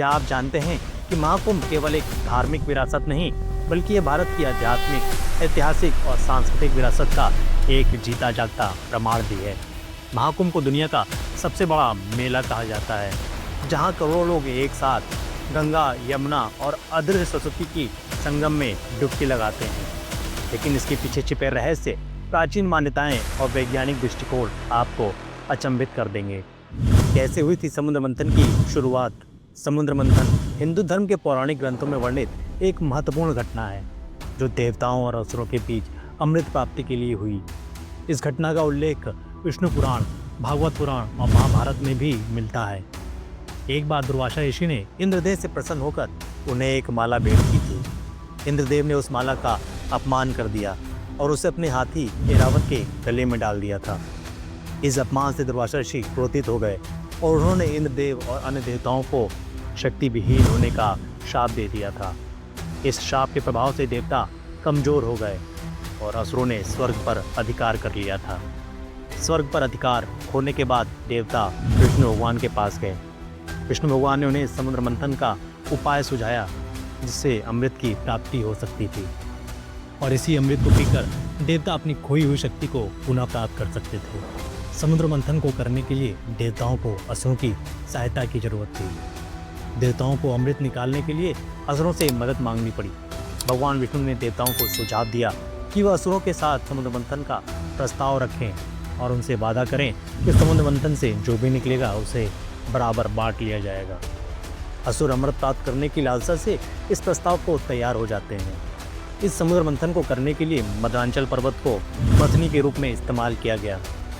क्या आप जानते हैं कि महाकुंभ केवल एक धार्मिक विरासत नहीं, बल्कि ये भारत की आध्यात्मिक, ऐतिहासिक और सांस्कृतिक विरासत का एक जीता जागता प्रमाण भी है। महाकुंभ को दुनिया का सबसे बड़ा मेला कहा जाता है, जहाँ करोड़ों लोग एक साथ गंगा, यमुना और अदृश्य सरस्वती की संगम में डुबकी लगाते हैं। लेकिन इसके पीछे छिपे रहस्य, प्राचीन मान्यताएं और वैज्ञानिक दृष्टिकोण आपको अचंभित कर देंगे। कैसे हुई थी समुद्र मंथन की शुरुआत? समुद्र मंथन हिंदू धर्म के पौराणिक ग्रंथों में वर्णित एक महत्वपूर्ण घटना है, जो देवताओं और असुरों के बीच अमृत प्राप्ति के लिए हुई। इस घटना का उल्लेख विष्णु पुराण, भागवत पुराण और महाभारत में भी मिलता है। एक बार दुर्वासा ऋषि ने इंद्रदेव से प्रसन्न होकर उन्हें एक माला भेंट की थी। इंद्रदेव ने उस माला का अपमान कर दिया और उसे अपने हाथी ऐरावत के गले में डाल दिया था। इस अपमान से दुर्वासा ऋषि क्रोधित हो गए और उन्होंने इंद्रदेव और अन्य देवताओं को शक्ति विहीन होने का शाप दे दिया था। इस शाप के प्रभाव से देवता कमजोर हो गए और असुरों ने स्वर्ग पर अधिकार कर लिया था। स्वर्ग पर अधिकार होने के बाद देवता विष्णु भगवान के पास गए। विष्णु भगवान ने उन्हें समुद्र मंथन का उपाय सुझाया, जिससे अमृत की प्राप्ति हो सकती थी और इसी अमृत को पीकर देवता अपनी खोई हुई शक्ति को पुनः प्राप्त कर सकते थे। समुद्र मंथन को करने के लिए देवताओं को असुरों की सहायता की जरूरत थी। देवताओं को अमृत निकालने के लिए असुरों से मदद मांगनी पड़ी। भगवान विष्णु ने देवताओं को सुझाव दिया कि वह असुरों के साथ समुद्र मंथन का प्रस्ताव रखें और उनसे वादा करें कि समुद्र मंथन से जो भी निकलेगा उसे बराबर बांट लिया जाएगा। असुर अमृत प्राप्त करने की लालसा से इस प्रस्ताव को तैयार हो जाते हैं। इस समुद्र मंथन को करने के लिए मद्रांचल पर्वत को मथनी के रूप में इस्तेमाल किया गया,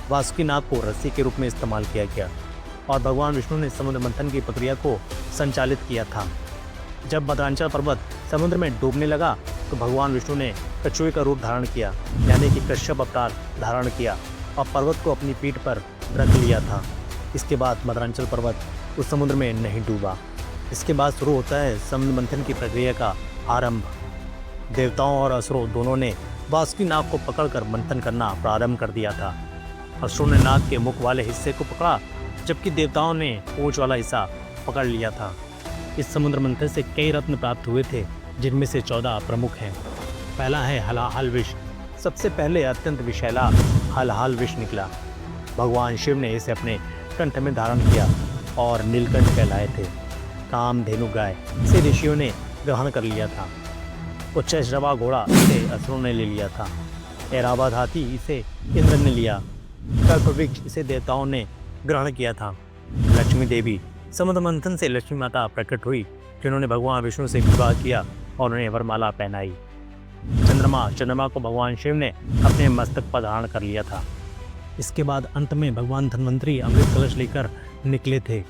वासुकीनाग को रस्सी के रूप में इस्तेमाल किया गया और भगवान विष्णु ने समुद्र मंथन की प्रक्रिया को संचालित किया था। जब मद्रांचल पर्वत समुद्र में डूबने लगा तो भगवान विष्णु ने कछुए का रूप धारण किया, यानी कि कश्यप अवतार धारण किया और पर्वत को अपनी पीठ पर रख लिया था। इसके बाद मद्रांचल पर्वत उस समुद्र में नहीं डूबा। इसके बाद शुरू होता है समुद्र मंथन की प्रक्रिया का आरंभ। देवताओं और असुरों दोनों ने वासुकीनाग को पकड़कर मंथन करना प्रारंभ कर दिया था। असुरों ने नाग के मुख वाले हिस्से को पकड़ा, जबकि देवताओं ने पूंछ वाला हिस्सा पकड़ लिया था। इस समुद्र मंथन से कई रत्न प्राप्त हुए थे, जिनमें से 14 प्रमुख हैं। पहला है हलाहल विष। सबसे पहले अत्यंत विषैला हलाहल विष निकला। भगवान शिव ने इसे अपने कंठ में धारण किया और नीलकंठ कहलाए थे। कामधेनु गाय इसे ऋषियों ने ग्रहण कर लिया था। उच्चैश्रवा घोड़ा इसे असुरों ने ले लिया था। ऐरावत हाथी इसे इंद्र ने लिया। कल्पवृक्ष इसे देवताओं ने ग्रहण किया था। लक्ष्मी देवी, समुद्र मंथन से लक्ष्मी माता प्रकट हुई, जिन्होंने भगवान विष्णु से विवाह किया और उन्हें वरमाला पहनाई। चंद्रमा को भगवान शिव ने अपने मस्तक पर धारण कर लिया था। इसके बाद अंत में भगवान धन्वंतरी अमृत कलश लेकर निकले थे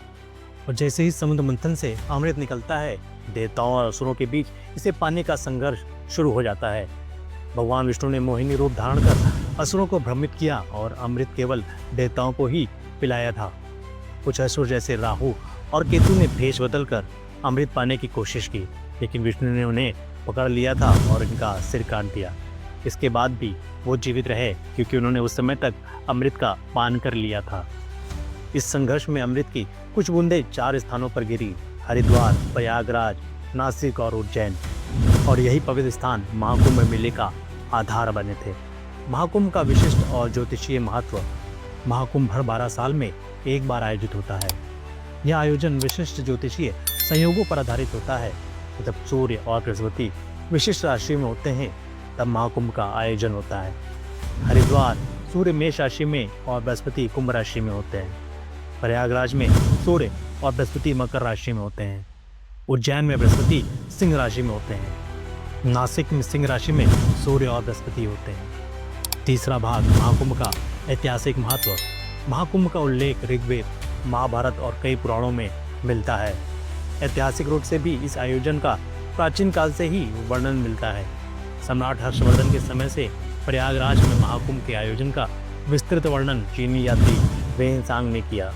और जैसे ही समुद्र मंथन से अमृत निकलता है, देवताओं और असुरों के बीच इसे पाने का संघर्ष शुरू हो जाता है। भगवान विष्णु ने मोहिनी रूप धारण कर असुरों को भ्रमित किया और अमृत केवल देवताओं को ही पिलाया था। कुछ असुर जैसे राहु और केतु ने भेष बदल कर अमृत पाने की कोशिश की, लेकिन विष्णु ने उन्हें पकड़ लिया था और इनका सिर काट दिया। इसके बाद भी वो जीवित रहे, क्योंकि उन्होंने उस समय तक अमृत का पान कर लिया था। इस संघर्ष में अमृत की कुछ बूंदें 4 स्थानों पर गिरी: हरिद्वार, प्रयागराज, नासिक और उज्जैन। और यही पवित्र स्थान महाकुंभ मेले का आधार बने थे। महाकुंभ का विशिष्ट और ज्योतिषीय महत्व। महाकुंभ हर 12 साल में एक बार आयोजित होता है। यह आयोजन विशिष्ट ज्योतिषीय संयोगों पर आधारित होता है। जब सूर्य और बृहस्पति विशिष्ट राशि में होते हैं, तब महाकुंभ का आयोजन होता है। हरिद्वार सूर्य मेष राशि में और बृहस्पति कुंभ राशि में होते हैं। प्रयागराज में सूर्य और बृहस्पति मकर राशि में होते हैं। उज्जैन में बृहस्पति सिंह राशि में होते हैं। नासिक में सिंह राशि में सूर्य और बृहस्पति होते हैं। तीसरा भाग, महाकुंभ का ऐतिहासिक महत्व। महाकुंभ का उल्लेख ऋग्वेद, महाभारत और कई पुराणों में मिलता है। ऐतिहासिक रूप से भी इस आयोजन का प्राचीन काल से ही वर्णन मिलता है। सम्राट हर्षवर्धन के समय से प्रयागराज में महाकुंभ के आयोजन का विस्तृत वर्णन चीनी यात्री वेइनसांग ने किया।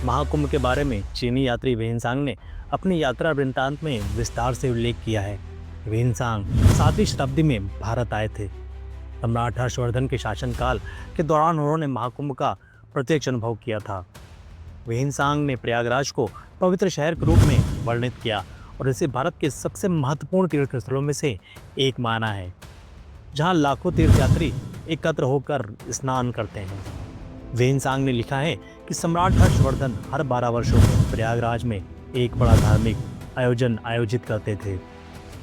महाकुंभ के बारे में चीनी यात्री वेइनसांग ने अपनी यात्रा वृत्तांत में विस्तार से उल्लेख किया है। वेइनसांग 7वीं शताब्दी में भारत आए थे। सम्राट हर्षवर्धन के शासनकाल के दौरान उन्होंने महाकुंभ का प्रत्यक्ष अनुभव किया था। वेहिनसांग ने प्रयागराज को पवित्र शहर के रूप में वर्णित किया और इसे भारत के सबसे महत्वपूर्ण तीर्थ स्थलों में से एक माना है, जहां लाखों तीर्थयात्री एकत्र होकर स्नान करते हैं। वेहिनसांग ने लिखा है कि सम्राट हर्षवर्धन हर 12 वर्षों में प्रयागराज में एक बड़ा धार्मिक आयोजन आयोजित करते थे।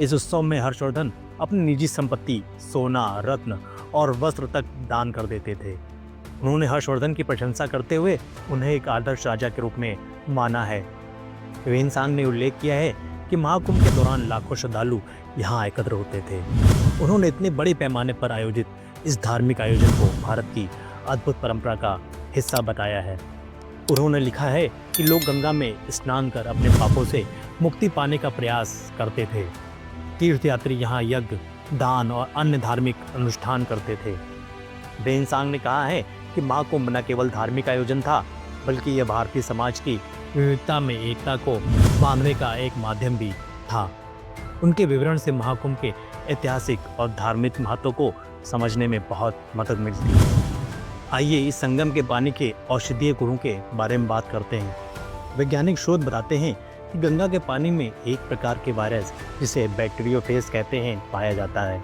इस उत्सव में हर्षवर्धन अपनी निजी संपत्ति, सोना, रत्न और वस्त्र तक दान कर देते थे। उन्होंने हर्षवर्धन की प्रशंसा करते हुए उन्हें एक आदर्श राजा के रूप में माना है। वेहिनसांग ने उल्लेख किया है कि महाकुंभ के दौरान लाखों श्रद्धालु यहाँ एकत्र होते थे। उन्होंने इतने बड़े पैमाने पर आयोजित इस धार्मिक आयोजन को भारत की अद्भुत परंपरा का हिस्सा बताया है। उन्होंने लिखा है कि लोग गंगा में स्नान कर अपने पापों से मुक्ति पाने का प्रयास करते थे। तीर्थयात्री यहाँ यज्ञ, दान और अन्य धार्मिक अनुष्ठान करते थे। वेहिनसांग ने कहा है कि महाकुंभ न केवल धार्मिक आयोजन था, बल्कि यह भारतीय समाज की विविधता में एकता को बांधने का एक माध्यम भी था। उनके विवरण से महाकुंभ के ऐतिहासिक और धार्मिक महत्व को समझने में बहुत मदद मिलती है। आइए इस संगम के पानी के औषधीय गुणों के बारे में बात करते हैं। वैज्ञानिक शोध बताते हैं कि गंगा के पानी में एक प्रकार के वायरस, जिसे बैक्टीरियोफेज कहते हैं, पाया जाता है।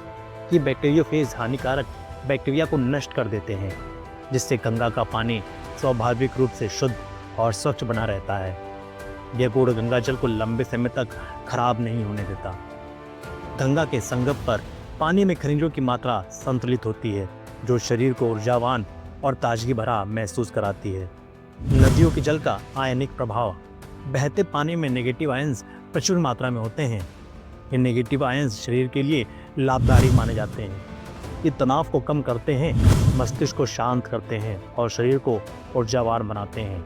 ये बैक्टीरियोफेज हानिकारक बैक्टीरिया को नष्ट कर देते हैं, जिससे गंगा का पानी स्वाभाविक रूप से शुद्ध और स्वच्छ बना रहता है। यह गुण गंगा जल को लंबे समय तक खराब नहीं होने देता। गंगा के संगम पर पानी में खनिजों की मात्रा संतुलित होती है, जो शरीर को ऊर्जावान और ताजगी भरा महसूस कराती है। नदियों के जल का आयनिक प्रभाव। बहते पानी में नेगेटिव आयंस प्रचुर मात्रा में होते हैं। ये नेगेटिव आयंस शरीर के लिए लाभकारी माने जाते हैं। ये तनाव को कम करते हैं, मस्तिष्क को शांत करते हैं और शरीर को ऊर्जावान बनाते हैं।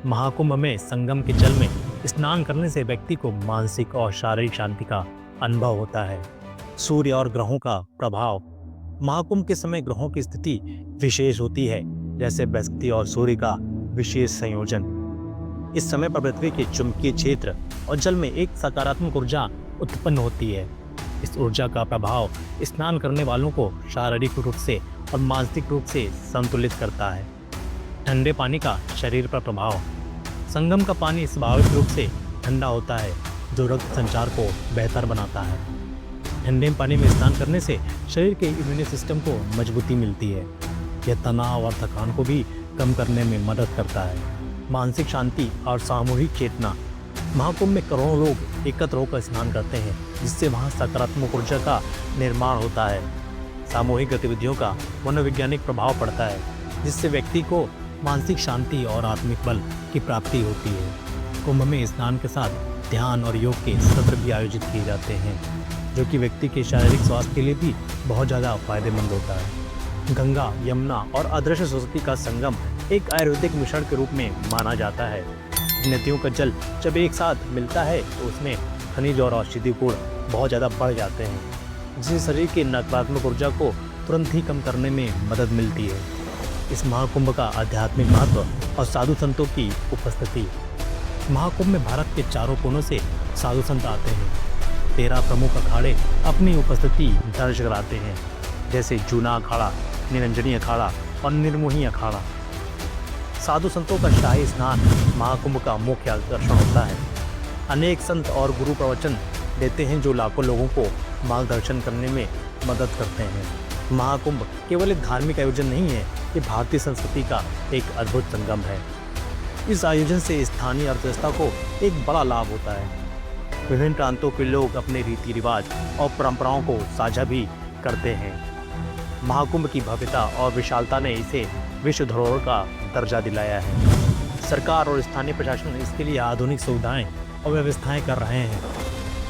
महाकुंभ में संगम के जल में स्नान करने से व्यक्ति को मानसिक और शारीरिक शांति का अनुभव होता है। सूर्य और ग्रहों का प्रभाव। महाकुंभ के समय ग्रहों की स्थिति विशेष होती है, जैसे बृहस्पति और सूर्य का विशेष संयोजन। इस समय पर पृथ्वी के चुंबकीय क्षेत्र और जल में एक सकारात्मक ऊर्जा उत्पन्न होती है। इस ऊर्जा का प्रभाव स्नान करने वालों को शारीरिक रूप से और मानसिक रूप से संतुलित करता है। ठंडे पानी का शरीर पर प्रभाव। संगम का पानी स्वाभाविक रूप से ठंडा होता है, जो रक्त संचार को बेहतर बनाता है। ठंडे पानी में स्नान करने से शरीर के इम्यून सिस्टम को मजबूती मिलती है। यह तनाव और थकान को भी कम करने में मदद करता है। मानसिक शांति और सामूहिक चेतना। महाकुंभ में करोड़ों लोग एकत्र होकर स्नान करते हैं, जिससे वहाँ सकारात्मक ऊर्जा का निर्माण होता है। सामूहिक गतिविधियों का मनोवैज्ञानिक प्रभाव पड़ता है, जिससे व्यक्ति को मानसिक शांति और आत्मिक बल की प्राप्ति होती है। कुंभ में स्नान के साथ ध्यान और योग के सत्र भी आयोजित किए जाते हैं, जो कि व्यक्ति के शारीरिक स्वास्थ्य के लिए भी बहुत ज़्यादा फायदेमंद होता है। गंगा, यमुना और अदृश्य सरस्वती का संगम एक आयुर्वेदिक मिश्रण के रूप में माना जाता है। नदियों का जल जब एक साथ मिलता है तो उसमें खनिज और औषधीय गुण बहुत ज़्यादा बढ़ जाते हैं, जिससे शरीर की नकारात्मक ऊर्जा को तुरंत ही कम करने में मदद मिलती है। इस महाकुंभ का आध्यात्मिक महत्व और साधु संतों की उपस्थिति। महाकुंभ में भारत के चारों कोनों से साधु संत आते हैं। 13 प्रमुख अखाड़े अपनी उपस्थिति दर्ज कराते हैं, जैसे जूना अखाड़ा, निरंजनी अखाड़ा और निर्मोही अखाड़ा। साधु संतों का शाही स्नान महाकुंभ का मुख्य आकर्षण होता है। अनेक संत और गुरु प्रवचन देते हैं, जो लाखों लोगों को मार्गदर्शन करने में मदद करते हैं। महाकुंभ केवल एक धार्मिक आयोजन नहीं है, ये भारतीय संस्कृति का एक अद्भुत संगम है। इस आयोजन से स्थानीय अर्थव्यवस्था को एक बड़ा लाभ होता है। विभिन्न प्रांतों के लोग अपने रीति रिवाज और परंपराओं को साझा भी करते हैं। महाकुंभ की भव्यता और विशालता ने इसे विश्व धरोहर का दर्जा दिलाया है। सरकार और स्थानीय प्रशासन इसके लिए आधुनिक सुविधाएं और व्यवस्थाएं कर रहे हैं।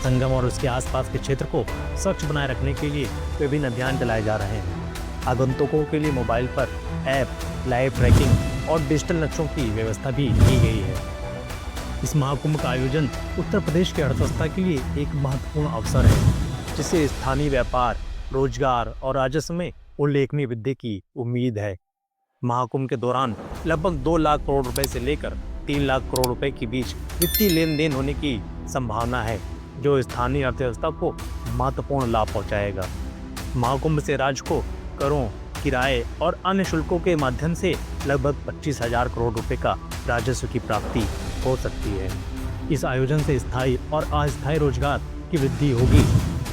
संगम और उसके आसपास के क्षेत्र को स्वच्छ बनाए रखने के लिए विभिन्न अभियान चलाए जा रहे हैं। आगंतुकों के लिए मोबाइल पर ऐप, लाइव ट्रैकिंग और डिजिटल नक्शों की व्यवस्था भी की गई है। इस महाकुंभ का आयोजन उत्तर प्रदेश की अर्थव्यवस्था के लिए एक महत्वपूर्ण अवसर है, जिससे स्थानीय व्यापार, रोजगार और राजस्व में उल्लेखनीय वृद्धि की उम्मीद है। महाकुंभ के दौरान लगभग 2 लाख करोड़ रुपए से लेकर 3 लाख करोड़ रुपए के बीच वित्तीय लेन देन होने की संभावना है, जो स्थानीय अर्थव्यवस्था को महत्वपूर्ण लाभ पहुंचाएगा। महाकुंभ से राज्य को करों, किराए और अन्य शुल्कों के माध्यम से लगभग 25,000 करोड़ रुपए का राजस्व की प्राप्ति हो सकती है। इस आयोजन से स्थायी और अस्थायी रोजगार की वृद्धि होगी।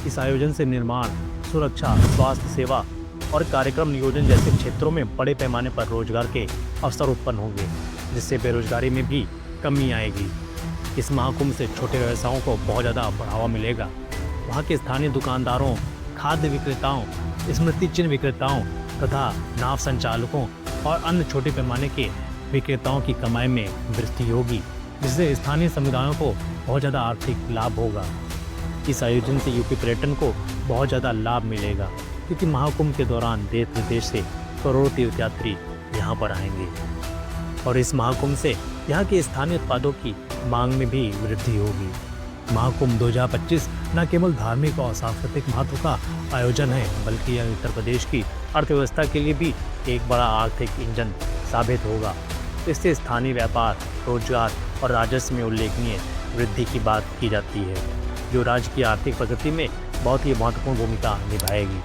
इस आयोजन से निर्माण, सुरक्षा, स्वास्थ्य सेवा और कार्यक्रम नियोजन जैसे क्षेत्रों में बड़े पैमाने पर रोजगार के अवसर उत्पन्न होंगे, जिससे बेरोजगारी में भी कमी आएगी। इस महाकुंभ से छोटे व्यवसायों को बहुत ज़्यादा बढ़ावा मिलेगा। वहाँ के स्थानीय दुकानदारों, खाद्य विक्रेताओं, स्मृति चिन्ह विक्रेताओं तथा नाव संचालकों और अन्य छोटे पैमाने के विक्रेताओं की कमाई में वृद्धि होगी, जिससे स्थानीय समुदायों को बहुत ज़्यादा आर्थिक लाभ होगा। इस आयोजन से यूपी पर्यटन को बहुत ज़्यादा लाभ मिलेगा, क्योंकि महाकुंभ के दौरान देश विदेश से करोड़ों तीर्थयात्री यहाँ पर आएंगे और इस महाकुंभ से यहाँ के स्थानीय उत्पादों की मांग में भी वृद्धि होगी। महाकुंभ 2025 न केवल धार्मिक और सांस्कृतिक महत्व का आयोजन है, बल्कि यह उत्तर प्रदेश की अर्थव्यवस्था के लिए भी एक बड़ा आर्थिक इंजन साबित होगा। इससे स्थानीय व्यापार, रोजगार और राजस्व में उल्लेखनीय वृद्धि की बात की जाती है, जो राज्य की आर्थिक प्रगति में बहुत ही महत्वपूर्ण भूमिका निभाएगी।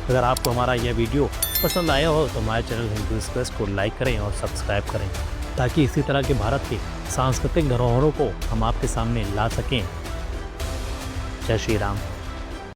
अगर आपको हमारा यह वीडियो पसंद आया हो तो हमारे चैनल हिंदू एक्सप्रेस को लाइक करें और सब्सक्राइब करें, ताकि इसी तरह के भारत के सांस्कृतिक धरोहरों को हम आपके सामने ला सकें। जय श्री राम।